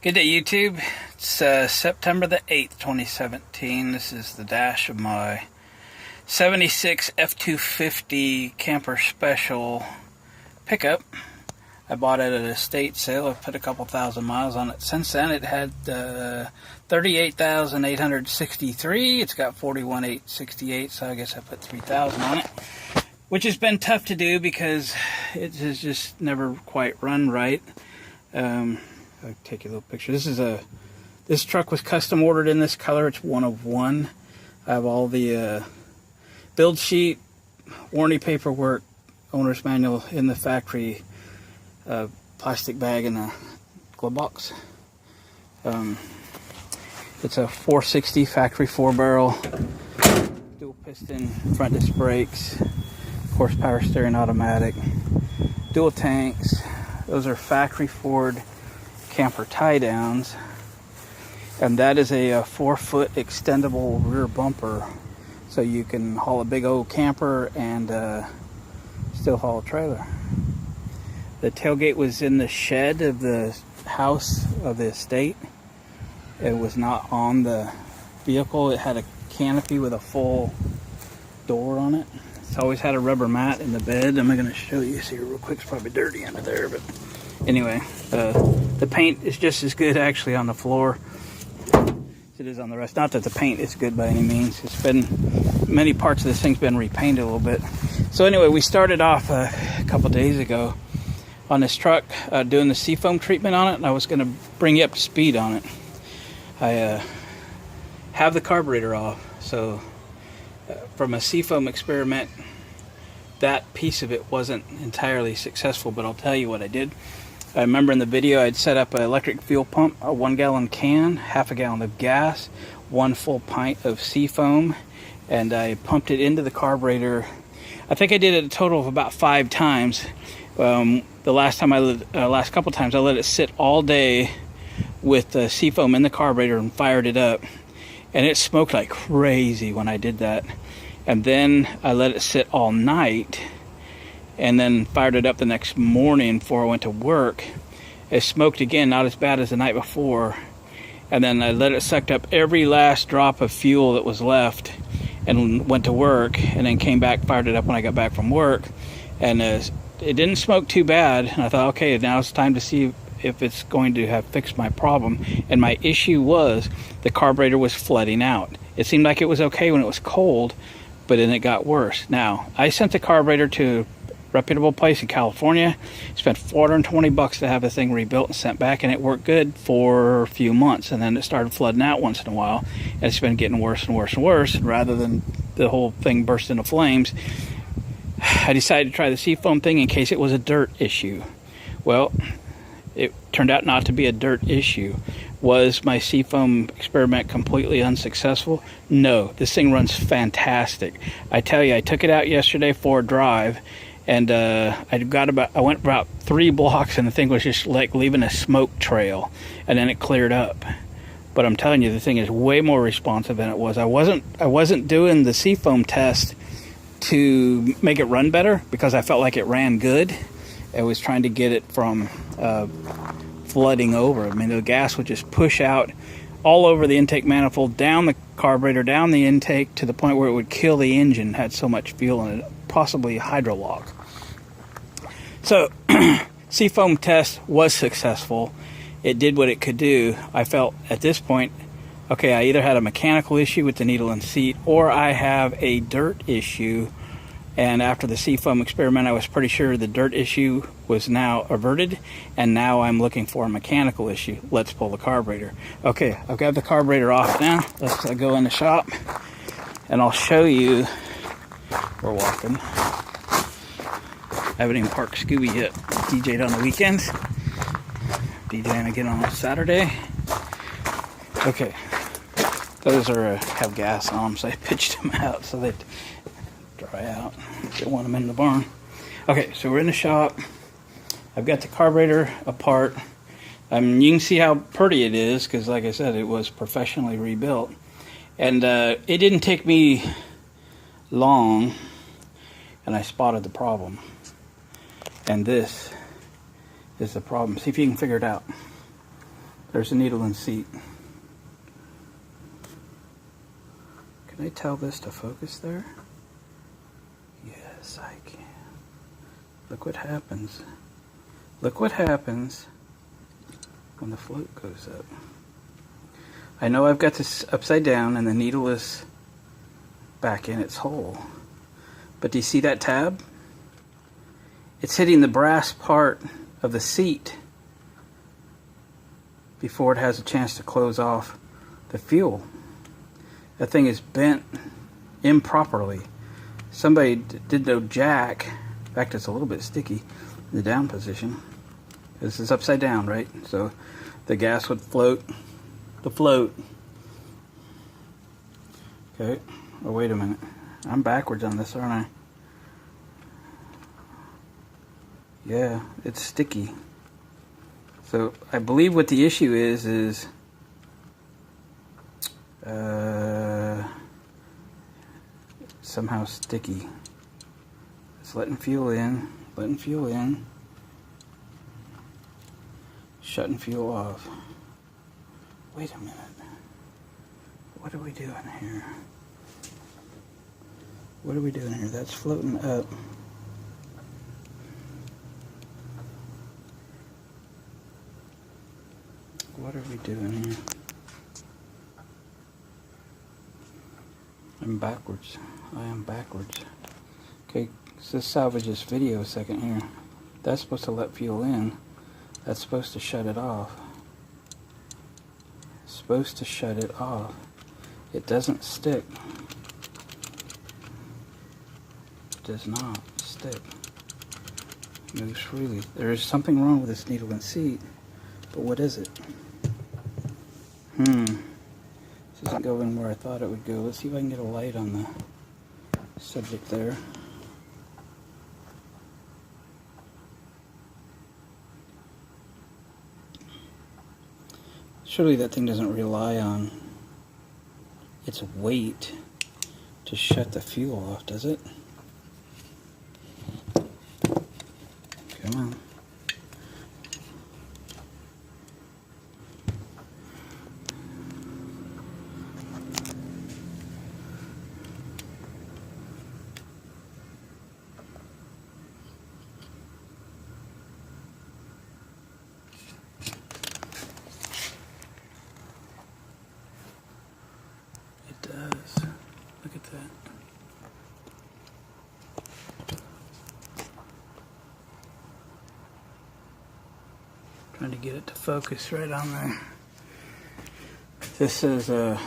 Good day, YouTube. It's September the 8th, 2017. This is the dash of my 76 F250 Camper Special pickup. I bought it at an estate sale. I've put a couple thousand miles on it since then. It had 38,863. It's got 41,868, so I guess I put 3,000 on it, which has been tough to do because it has just never quite run right. I'll take you a little picture. This truck was custom ordered in this color. It's one of one. I have all the build sheet, warranty paperwork, owner's manual in the factory plastic bag in a glove box. It's a 460 factory 4-barrel, dual piston, front disc brakes, horsepower steering automatic, dual tanks. Those are factory Ford camper tie downs, and that is a 4-foot extendable rear bumper, so you can haul a big old camper and still haul a trailer. The tailgate was in the shed of the house of the estate. It was not on the vehicle. It had a canopy with a full door on it. It's always had a rubber mat in the bed. I'm going to show you. See real quick. It's probably dirty under there, but anyway, the paint is just as good actually on the floor as it is on the rest. Not that the paint is good by any means. It's been, many parts of this thing's been repainted a little bit. So anyway, we started off a couple days ago on this truck doing the seafoam treatment on it, and I was going to bring you up to speed on it. I have the carburetor off, so from a seafoam experiment, that piece of it wasn't entirely successful, but I'll tell you what I did. I remember in the video I'd set up an electric fuel pump, a 1-gallon can, half a gallon of gas, 1 full pint of seafoam, and I pumped it into the carburetor. I think I did it a total of about 5 times. The last couple times I let it sit all day with the seafoam in the carburetor and fired it up, and it smoked like crazy when I did that. And then I let it sit all night and then fired it up the next morning before I went to work. It smoked again, not as bad as the night before. And then I let it suck up every last drop of fuel that was left and went to work, and then came back, fired it up when I got back from work. And it didn't smoke too bad. And I thought, okay, now it's time to see if it's going to have fixed my problem. And my issue was the carburetor was flooding out. It seemed like it was okay when it was cold, but then it got worse. Now, I sent the carburetor to a reputable place in California, spent $420 to have the thing rebuilt and sent back, and it worked good for a few months, and then it started flooding out once in a while, and it's been getting worse and worse and worse. And rather than the whole thing burst into flames, I decided to try the seafoam thing in case it was a dirt issue. Well, it turned out not to be a dirt issue. Was my seafoam experiment completely unsuccessful? No, this thing runs fantastic. I tell you, I took it out yesterday for a drive, and I went about 3 blocks, and the thing was just like leaving a smoke trail, and then it cleared up. But I'm telling you, the thing is way more responsive than it was. I wasn't doing the seafoam test to make it run better because I felt like it ran good. I was trying to get it from flooding over. I mean, the gas would just push out all over the intake manifold, down the carburetor, down the intake, to the point where it would kill the engine. Had so much fuel in it, possibly hydrolock. So, seafoam test was successful. It did what it could do. I felt at this point, okay, I either had a mechanical issue with the needle and seat, or I have a dirt issue. And after the seafoam experiment, I was pretty sure the dirt issue was now averted, and now I'm looking for a mechanical issue. Let's pull the carburetor. Okay, I've got the carburetor off now. Let's go in the shop, and I'll show you. We're walking. I haven't even parked Scooby yet. DJ'd on the weekends. DJing again on Saturday. Okay, those are have gas on them, so I pitched them out so they'd dry out. Don't want them in the barn. Okay, so we're in the shop. I've got the carburetor apart. You can see how pretty it is because, like I said, it was professionally rebuilt. And it didn't take me long, and I spotted the problem. And this is the problem. See if you can figure it out. There's a needle and seat. Can I tell this to focus there? Yes, I can. Look what happens. Look what happens when the float goes up. I know I've got this upside down and the needle is back in its hole. But do you see that tab? It's hitting the brass part of the seat before it has a chance to close off the fuel. That thing is bent improperly. Somebody did no jack. In fact, it's a little bit sticky in the down position. This is upside down, right? So the gas would float. The float. Okay. Oh, wait a minute. I'm backwards on this, aren't I? Yeah, it's sticky. So I believe what the issue is somehow sticky. It's letting fuel in, shutting fuel off. Wait a minute. What are we doing here? What are we doing here? That's floating up. What are we doing here? I'm backwards. I am backwards. Okay, so let's salvage this video a second here. That's supposed to let fuel in. That's supposed to shut it off. It's supposed to shut it off. It doesn't stick. It does not stick. It moves freely. There is something wrong with this needle and seat, but what is it? This isn't going where I thought it would go. Let's see if I can get a light on the subject there. Surely that thing doesn't rely on its weight to shut the fuel off, does it? Come on. Does. Look at that. Trying to get it to focus right on there. This is a